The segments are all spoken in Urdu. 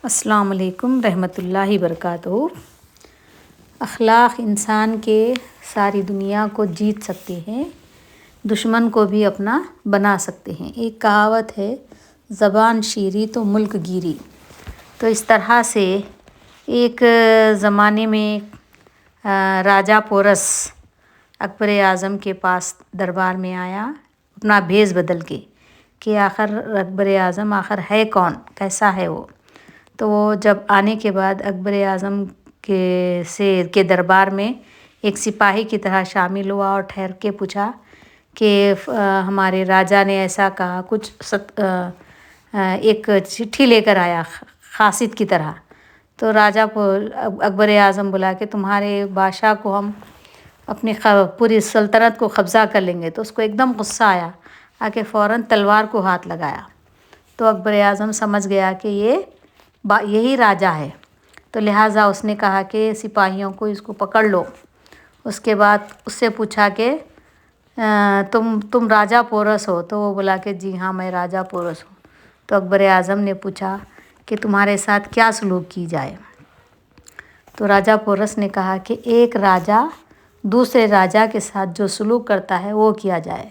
السلام علیکم رحمۃ اللہ وبرکاتہ۔ اخلاق انسان کے ساری دنیا کو جیت سکتے ہیں، دشمن کو بھی اپنا بنا سکتے ہیں۔ ایک کہاوت ہے، زبان شیریں تو ملک گیری۔ تو اس طرح سے ایک زمانے میں راجہ پورس اکبر اعظم کے پاس دربار میں آیا اپنا بھیس بدل کے کہ آخر اکبر اعظم آخر ہے کون، کیسا ہے وہ۔ تو وہ جب آنے کے بعد اکبر اعظم کے دربار میں ایک سپاہی کی طرح شامل ہوا اور ٹھہر کے پوچھا کہ ہمارے راجا نے ایسا کہا، ایک چٹھی لے کر آیا قاصد کی طرح۔ تو راجا اکبر اعظم بولا کہ تمہارے بادشاہ کو ہم اپنی پوری سلطنت کو قبضہ کر لیں گے۔ تو اس کو ایک دم غصہ آیا، آ کے فوراً تلوار کو ہاتھ لگایا۔ تو اکبر اعظم سمجھ گیا کہ یہی راجا ہے، تو لہٰذا اس نے کہا کہ سپاہیوں کو اس کو پکڑ لو۔ اس کے بعد اس سے پوچھا کہ تم راجہ پورس ہو؟ تو وہ بولا کہ جی ہاں میں راجہ پورس ہوں۔ تو اکبر اعظم نے پوچھا کہ تمہارے ساتھ کیا سلوک کی جائے؟ تو راجہ پورس نے کہا کہ ایک راجا دوسرے راجا کے ساتھ جو سلوک کرتا ہے وہ کیا جائے۔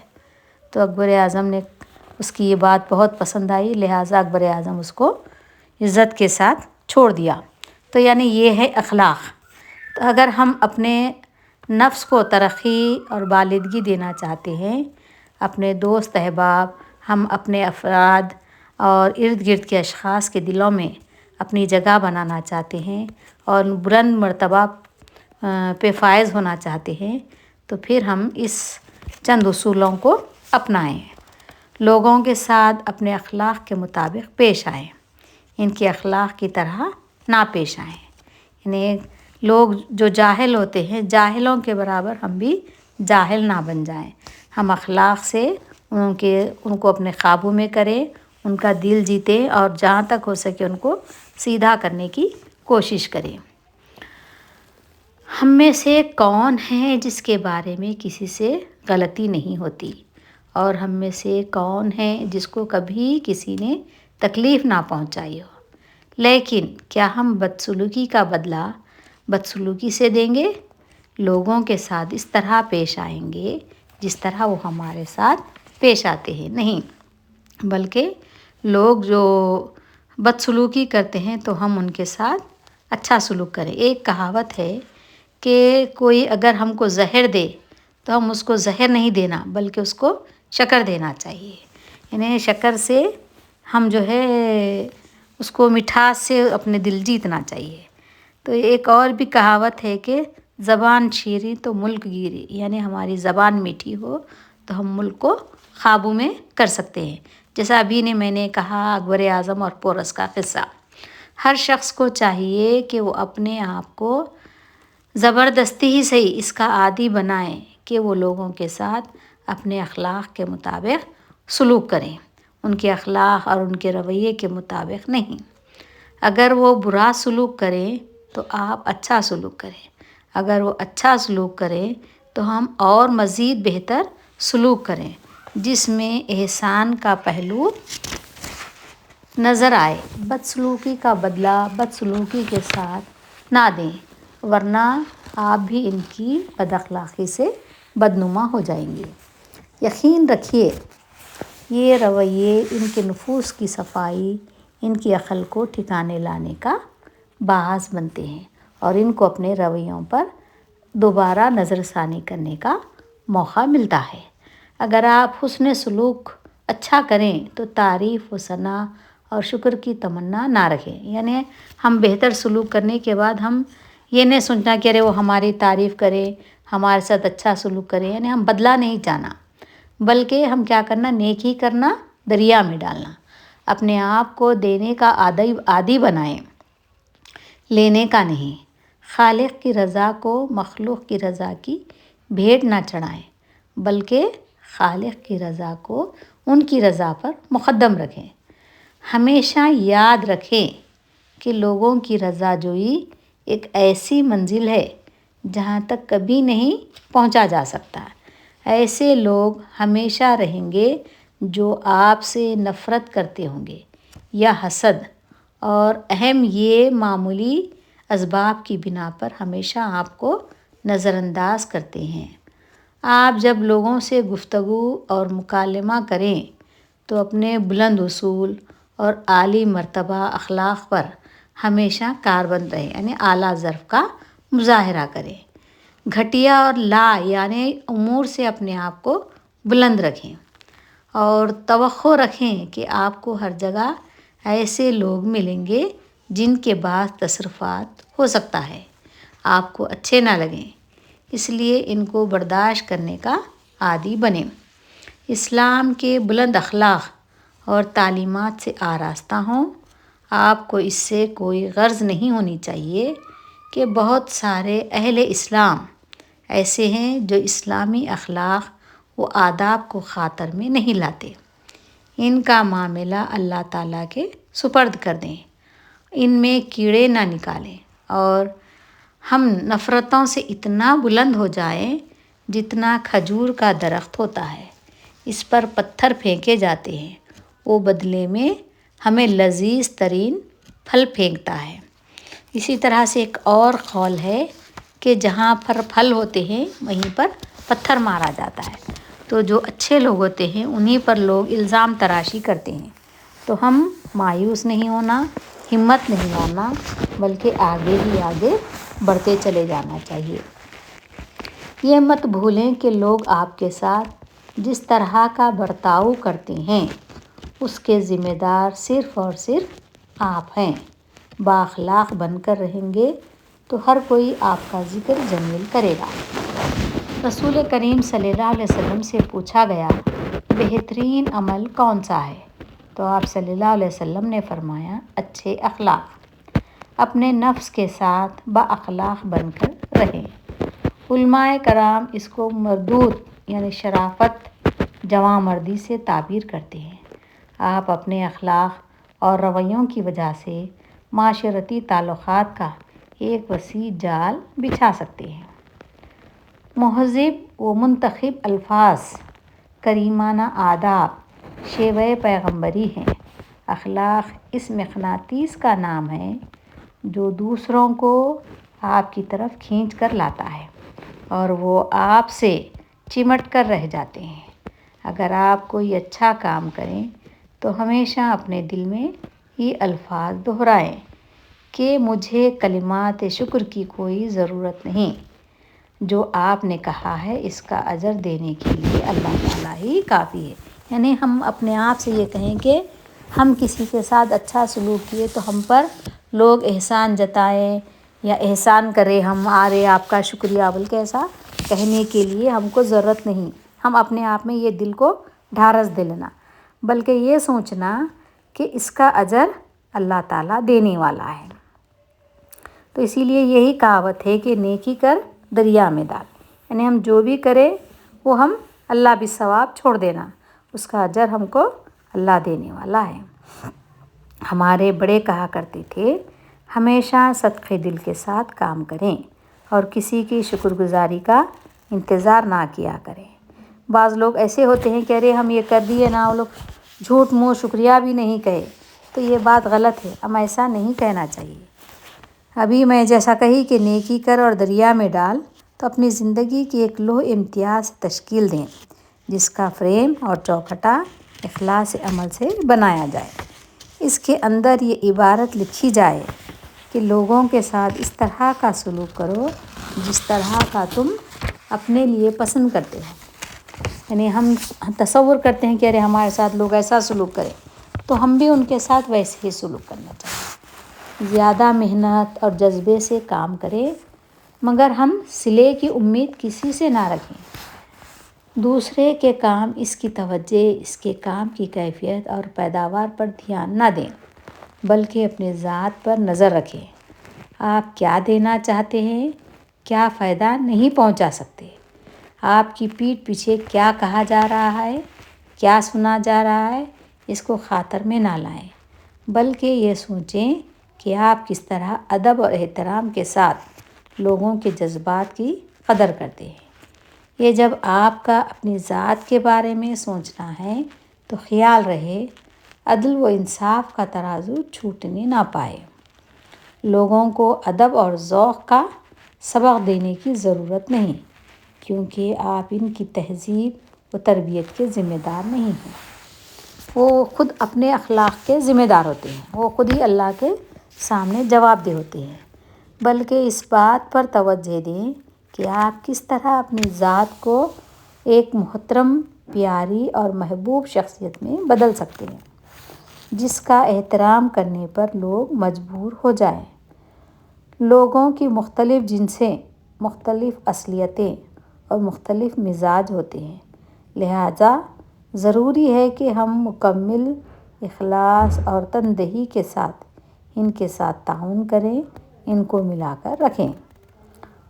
تو اکبر اعظم نے اس کی یہ بات بہت پسند آئی، لہٰذا اکبر اعظم اس کو عزت کے ساتھ چھوڑ دیا۔ تو یعنی یہ ہے اخلاق۔ تو اگر ہم اپنے نفس کو ترقی اور بالغی دینا چاہتے ہیں، اپنے دوست احباب، ہم اپنے افراد اور ارد گرد کے اشخاص کے دلوں میں اپنی جگہ بنانا چاہتے ہیں اور بلند مرتبہ پہ فائز ہونا چاہتے ہیں، تو پھر ہم اس چند اصولوں کو اپنائیں۔ لوگوں کے ساتھ اپنے اخلاق کے مطابق پیش آئیں، ان کے اخلاق کی طرح نہ پیش آئیں۔ یعنی لوگ جو جاہل ہوتے ہیں، جاہلوں کے برابر ہم بھی جاہل نہ بن جائیں۔ ہم اخلاق سے ان کو اپنے قابو میں کریں، ان کا دل جیتیں اور جہاں تک ہو سکے ان کو سیدھا کرنے کی کوشش کریں۔ ہم میں سے کون ہے جس کے بارے میں کسی سے غلطی نہیں ہوتی، اور ہم میں سے کون ہے جس کو کبھی کسی نے تکلیف نہ پہنچائی ہو؟ لیکن کیا ہم بدسلوکی کا بدلہ بدسلوکی سے دیں گے؟ لوگوں کے ساتھ اس طرح پیش آئیں گے جس طرح وہ ہمارے ساتھ پیش آتے ہیں؟ نہیں، بلکہ لوگ جو بدسلوکی کرتے ہیں تو ہم ان کے ساتھ اچھا سلوک کریں۔ ایک کہاوت ہے کہ کوئی اگر ہم کو زہر دے تو ہم اس کو زہر نہیں دینا بلکہ اس کو شکر دینا چاہیے۔ یعنی شکر سے ہم جو ہے اس کو مٹھاس سے اپنے دل جیتنا چاہیے۔ تو ایک اور بھی کہاوت ہے کہ زبان شیریں تو ملک گیری، یعنی ہماری زبان میٹھی ہو تو ہم ملک کو قابو میں کر سکتے ہیں۔ جیسا ابھی میں نے کہا اکبر اعظم اور پورس کا قصہ، ہر شخص کو چاہیے کہ وہ اپنے آپ کو زبردستی ہی صحیح اس کا عادی بنائیں کہ وہ لوگوں کے ساتھ اپنے اخلاق کے مطابق سلوک کریں، ان کے اخلاق اور ان کے رویے کے مطابق نہیں۔ اگر وہ برا سلوک کریں تو آپ اچھا سلوک کریں، اگر وہ اچھا سلوک کریں تو ہم اور مزید بہتر سلوک کریں جس میں احسان کا پہلو نظر آئے۔ بدسلوکی کا بدلہ بدسلوکی کے ساتھ نہ دیں، ورنہ آپ بھی ان کی بد اخلاقی سے بدنما ہو جائیں گے۔ یقین رکھیے یہ رویے ان کے نفوس کی صفائی، ان کی عقل کو ٹھکانے لانے کا باعث بنتے ہیں اور ان کو اپنے رویوں پر دوبارہ نظر ثانی کرنے کا موقع ملتا ہے۔ اگر آپ حسن سلوک اچھا کریں تو تعریف و ثنا اور شکر کی تمنا نہ رکھیں۔ یعنی ہم بہتر سلوک کرنے کے بعد ہم یہ نہیں سوچنا کہ ارے وہ ہماری تعریف کرے، ہمارے ساتھ اچھا سلوک کرے، یعنی ہم بدلہ نہیں چاہنا، بلکہ ہم کیا کرنا، نیکی کرنا، دریا میں ڈالنا۔ اپنے آپ کو دینے کا عادی بنائیں، لینے کا نہیں۔ خالق کی رضا کو مخلوق کی رضا کی بھیٹ نہ چڑھائیں، بلکہ خالق کی رضا کو ان کی رضا پر مقدم رکھیں۔ ہمیشہ یاد رکھیں کہ لوگوں کی رضا جوئی ایک ایسی منزل ہے جہاں تک کبھی نہیں پہنچا جا سکتا۔ ایسے لوگ ہمیشہ رہیں گے جو آپ سے نفرت کرتے ہوں گے یا حسد اور اہم یہ معمولی اسباب کی بنا پر ہمیشہ آپ کو نظر انداز کرتے ہیں۔ آپ جب لوگوں سے گفتگو اور مکالمہ کریں تو اپنے بلند اصول اور عالی مرتبہ اخلاق پر ہمیشہ کاربند رہیں، یعنی اعلیٰ ظرف کا مظاہرہ کریں۔ گھٹیا اور لا یعنی امور سے اپنے آپ کو بلند رکھیں اور توقع رکھیں کہ آپ کو ہر جگہ ایسے لوگ ملیں گے جن کے بعض تصرفات ہو سکتا ہے آپ کو اچھے نہ لگیں، اس لیے ان کو برداشت کرنے کا عادی بنیں۔ اسلام کے بلند اخلاق اور تعلیمات سے آراستہ ہوں۔ آپ کو اس سے کوئی غرض نہیں ہونی چاہیے کہ بہت سارے اہل اسلام ایسے ہیں جو اسلامی اخلاق و آداب کو خاطر میں نہیں لاتے۔ ان کا معاملہ اللہ تعالیٰ کے سپرد کر دیں، ان میں کیڑے نہ نکالیں اور ہم نفرتوں سے اتنا بلند ہو جائیں جتنا کھجور کا درخت ہوتا ہے، اس پر پتھر پھینکے جاتے ہیں، وہ بدلے میں ہمیں لذیذ ترین پھل پھینکتا ہے۔ اسی طرح سے ایک اور قول ہے کہ جہاں پر پھل ہوتے ہیں وہیں پر پتھر مارا جاتا ہے، تو جو اچھے لوگ ہوتے ہیں انہی پر لوگ الزام تراشی کرتے ہیں۔ تو ہم مایوس نہیں ہونا، ہمت نہیں ہارنا، بلکہ آگے ہی آگے بڑھتے چلے جانا چاہیے۔ یہ مت بھولیں کہ لوگ آپ کے ساتھ جس طرح کا برتاؤ کرتے ہیں اس کے ذمہ دار صرف اور صرف آپ ہیں۔ بااخلاق بن کر رہیں گے تو ہر کوئی آپ کا ذکر جمیل کرے گا۔ رسول کریم صلی اللہ علیہ وسلم سے پوچھا گیا بہترین عمل کون سا ہے؟ تو آپ صلی اللہ علیہ وسلم نے فرمایا اچھے اخلاق۔ اپنے نفس کے ساتھ با اخلاق بن کر رہیں۔ علماء کرام اس کو مردود یعنی شرافت، جواں مردی سے تعبیر کرتے ہیں۔ آپ اپنے اخلاق اور رویوں کی وجہ سے معاشرتی تعلقات کا ایک وسیع جال بچھا سکتے ہیں۔ مہذب و منتخب الفاظ، کریمانہ آداب شیوہ پیغمبری ہیں۔ اخلاق اس مقناطیس کا نام ہے جو دوسروں کو آپ کی طرف کھینچ کر لاتا ہے اور وہ آپ سے چمٹ کر رہ جاتے ہیں۔ اگر آپ کوئی اچھا کام کریں تو ہمیشہ اپنے دل میں یہ الفاظ دہرائیں کہ مجھے کلمات شکر کی کوئی ضرورت نہیں، جو آپ نے کہا ہے اس کا اجر دینے کے لیے اللہ تعالیٰ ہی کافی ہے۔ یعنی ہم اپنے آپ سے یہ کہیں کہ ہم کسی کے ساتھ اچھا سلوک کیے تو ہم پر لوگ احسان جتائیں یا احسان کریں، ہم آپ کا شکریہ بلکہ ایسا کہنے کے لیے ہم کو ضرورت نہیں۔ ہم اپنے آپ میں یہ دل کو ڈھارس دے لینا، بلکہ یہ سوچنا کہ اس کا اجر اللہ تعالیٰ دینے والا ہے۔ تو اسی لیے یہی کہاوت ہے کہ نیکی کر دریا میں ڈال، یعنی ہم جو بھی کریں وہ ہم اللہ بھی ثواب چھوڑ دینا، اس کا اجر ہم کو اللہ دینے والا ہے۔ ہمارے بڑے کہا کرتے تھے ہمیشہ صدقے دل کے ساتھ کام کریں اور کسی کی شکر گزاری کا انتظار نہ کیا کریں۔ بعض لوگ ایسے ہوتے ہیں کہ ارے ہم یہ کر دیے نا، وہ لوگ جھوٹ منہ شکریہ بھی نہیں کہے، تو یہ بات غلط ہے، ہم ایسا نہیں کہنا چاہیے۔ ابھی میں جیسا کہی کہ نیکی کر اور دریا میں ڈال، تو اپنی زندگی کی ایک لوح امتیاز تشکیل دیں جس کا فریم اور چوکھٹا اخلاص عمل سے بنایا جائے۔ اس کے اندر یہ عبارت لکھی جائے کہ لوگوں کے ساتھ اس طرح کا سلوک کرو جس طرح کا تم اپنے لیے پسند کرتے ہو۔ یعنی ہم تصور کرتے ہیں کہ ارے ہمارے ساتھ لوگ ایسا سلوک کریں تو ہم بھی ان کے ساتھ ویسے ہی سلوک کرنا چاہیے۔ زیادہ محنت اور جذبے سے کام کریں، مگر ہم صلے کی امید کسی سے نہ رکھیں۔ دوسرے کے کام، اس کی توجہ، اس کے کام کی کیفیت اور پیداوار پر دھیان نہ دیں، بلکہ اپنے ذات پر نظر رکھیں۔ آپ کیا دینا چاہتے ہیں، کیا فائدہ نہیں پہنچا سکتے، آپ کی پیٹھ پیچھے کیا کہا جا رہا ہے، کیا سنا جا رہا ہے، اس کو خاطر میں نہ لائیں، بلکہ یہ سوچیں کہ آپ کس طرح ادب اور احترام کے ساتھ لوگوں کے جذبات کی قدر کرتے ہیں۔ یہ جب آپ کا اپنی ذات کے بارے میں سوچنا ہے تو خیال رہے عدل و انصاف کا ترازو چھوٹنے نہ پائے۔ لوگوں کو ادب اور ذوق کا سبق دینے کی ضرورت نہیں، کیونکہ آپ ان کی تہذیب و تربیت کے ذمہ دار نہیں ہیں۔ وہ خود اپنے اخلاق کے ذمہ دار ہوتے ہیں، وہ خود ہی اللہ کے سامنے جواب دہ ہوتے ہیں۔ بلکہ اس بات پر توجہ دیں کہ آپ کس طرح اپنی ذات کو ایک محترم، پیاری اور محبوب شخصیت میں بدل سکتے ہیں، جس کا احترام کرنے پر لوگ مجبور ہو جائیں۔ لوگوں کی مختلف جنسیں، مختلف اصلیتیں اور مختلف مزاج ہوتے ہیں، لہٰذا ضروری ہے کہ ہم مکمل اخلاص اور تندہی کے ساتھ ان کے ساتھ تعاون کریں، ان کو ملا کر رکھیں۔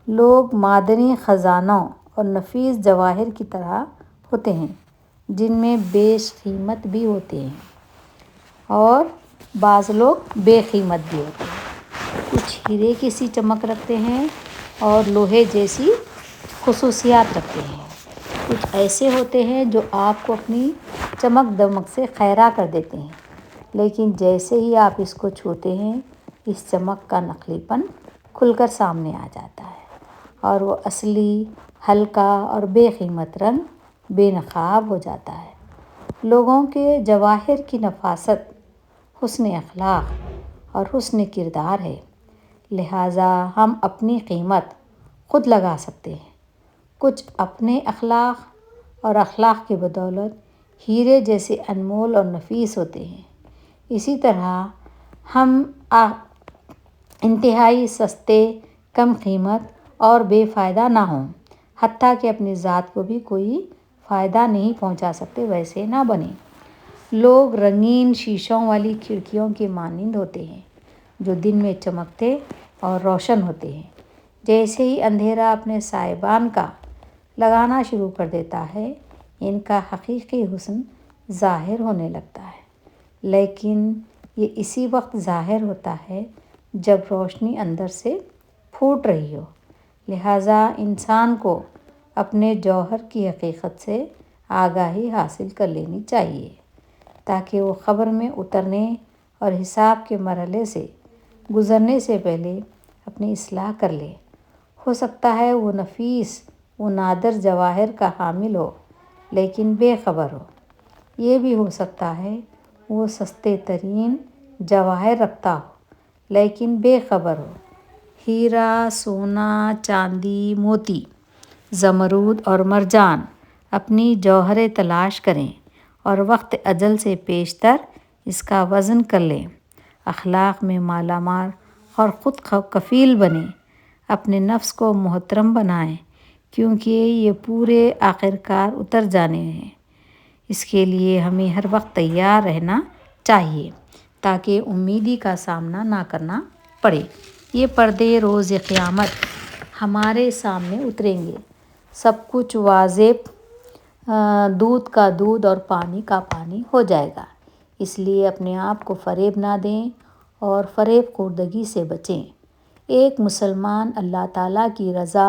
لوگ معدنی خزانوں اور نفیس جواہر کی طرح ہوتے ہیں، جن میں بیش قیمت بھی ہوتے ہیں اور بعض لوگ بے قیمت بھی ہوتے ہیں۔ کچھ ہیرے کی سی چمک رکھتے ہیں اور لوہے جیسی خصوصیات رکھتے ہیں۔ کچھ ایسے ہوتے ہیں جو آپ کو اپنی چمک دمک سے خیرہ کر دیتے ہیں، لیکن جیسے ہی آپ اس کو چھوتے ہیں، اس چمک کا نقلی پن کھل کر سامنے آ جاتا ہے اور وہ اصلی، ہلکا اور بے قیمت رنگ بے نقاب ہو جاتا ہے۔ لوگوں کے جواہر کی نفاست حسن اخلاق اور حسن کردار ہے، لہٰذا ہم اپنی قیمت خود لگا سکتے ہیں۔ کچھ اپنے اخلاق اور اخلاق کی بدولت ہیرے جیسے انمول اور نفیس ہوتے ہیں۔ اسی طرح ہم انتہائی سستے، کم قیمت اور بے فائدہ نہ ہوں، حتیٰ کہ اپنی ذات کو بھی کوئی فائدہ نہیں پہنچا سکتے ویسے نہ بنیں۔ لوگ رنگین شیشوں والی کھڑکیوں کے مانند ہوتے ہیں، جو دن میں چمکتے اور روشن ہوتے ہیں۔ جیسے ہی اندھیرا اپنے سائبان کا لگانا شروع کر دیتا ہے، ان کا حقیقی حسن ظاہر ہونے لگتا ہے، لیکن یہ اسی وقت ظاہر ہوتا ہے جب روشنی اندر سے پھوٹ رہی ہو۔ لہٰذا انسان کو اپنے جوہر کی حقیقت سے آگاہی حاصل کر لینی چاہیے، تاکہ وہ قبر میں اترنے اور حساب کے مرحلے سے گزرنے سے پہلے اپنی اصلاح کر لے۔ ہو سکتا ہے وہ نفیس و نادر جواہر کا حامل ہو، لیکن بے خبر ہو۔ یہ بھی ہو سکتا ہے وہ سستے ترین جواہر رکھتا ہو، لیکن بے خبر ہو۔ ہیرا، سونا، چاندی، موتی، زمرد اور مرجان اپنی جوہریں تلاش کریں اور وقت اجل سے پیشتر اس کا وزن کر لیں۔ اخلاق میں مالا مال اور خود کفیل بنیں، اپنے نفس کو محترم بنائیں، کیونکہ یہ پورے آخرکار اتر جانے ہیں۔ اس کے لیے ہمیں ہر وقت تیار رہنا چاہیے تاکہ امیدی کا سامنا نہ کرنا پڑے۔ یہ پردے روز قیامت ہمارے سامنے اتریں گے، سب کچھ واضح دودھ کا دودھ اور پانی کا پانی ہو جائے گا۔ اس لیے اپنے آپ کو فریب نہ دیں اور فریب خوردگی سے بچیں۔ ایک مسلمان اللہ تعالیٰ کی رضا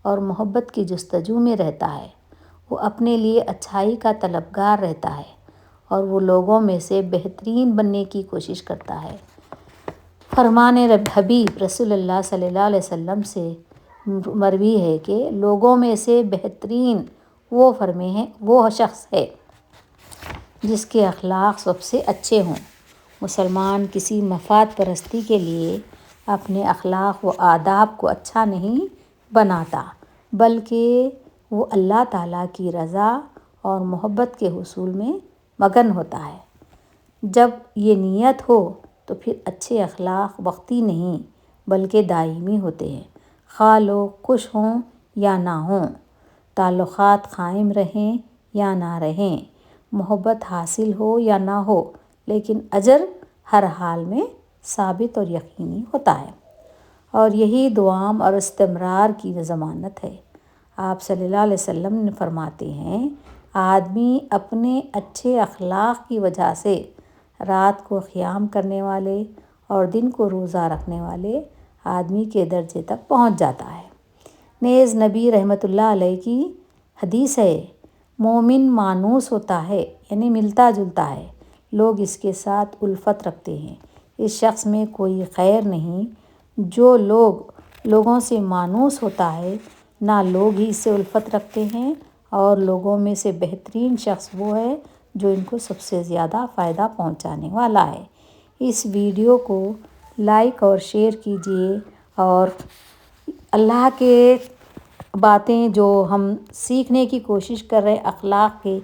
اور محبت کی جستجو میں رہتا ہے۔ وہ اپنے لیے اچھائی کا طلبگار رہتا ہے اور وہ لوگوں میں سے بہترین بننے کی کوشش کرتا ہے۔ فرمان حبیب رسول اللہ صلی اللہ علیہ وسلم سے مروی ہے کہ لوگوں میں سے بہترین وہ شخص ہے جس کے اخلاق سب سے اچھے ہوں۔ مسلمان کسی مفاد پرستی کے لیے اپنے اخلاق و آداب کو اچھا نہیں بناتا، بلکہ وہ اللہ تعالیٰ کی رضا اور محبت کے حصول میں مگن ہوتا ہے۔ جب یہ نیت ہو تو پھر اچھے اخلاق وقتی نہیں بلکہ دائمی ہوتے ہیں، خواہ لوگ خوش ہوں یا نہ ہوں، تعلقات قائم رہیں یا نہ رہیں، محبت حاصل ہو یا نہ ہو، لیکن اجر ہر حال میں ثابت اور یقینی ہوتا ہے، اور یہی دوام اور استمرار کی ضمانت ہے۔ آپ صلی اللہ علیہ وسلم فرماتے ہیں، آدمی اپنے اچھے اخلاق کی وجہ سے رات کو قیام کرنے والے اور دن کو روزہ رکھنے والے آدمی کے درجے تک پہنچ جاتا ہے۔ نیز نبی رحمۃ اللہ علیہ کی حدیث ہے، مومن مانوس ہوتا ہے، یعنی ملتا جلتا ہے، لوگ اس کے ساتھ الفت رکھتے ہیں۔ اس شخص میں کوئی خیر نہیں۔ جو لوگوں سے مانوس ہوتا ہے، نہ لوگ ہی اس سے الفت رکھتے ہیں، اور لوگوں میں سے بہترین شخص وہ ہے جو ان کو سب سے زیادہ فائدہ پہنچانے والا ہے۔ اس ویڈیو کو لائک اور شیئر کیجیے، اور اللہ کے باتیں جو ہم سیکھنے کی کوشش کر رہے اخلاق کے،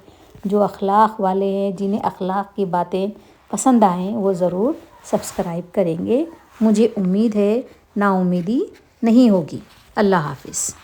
جو اخلاق والے ہیں، جنہیں اخلاق کی باتیں پسند آئیں، وہ ضرور سبسکرائب کریں گے۔ مجھے امید ہے نا امیدی نہیں ہوگی۔ اللہ حافظ۔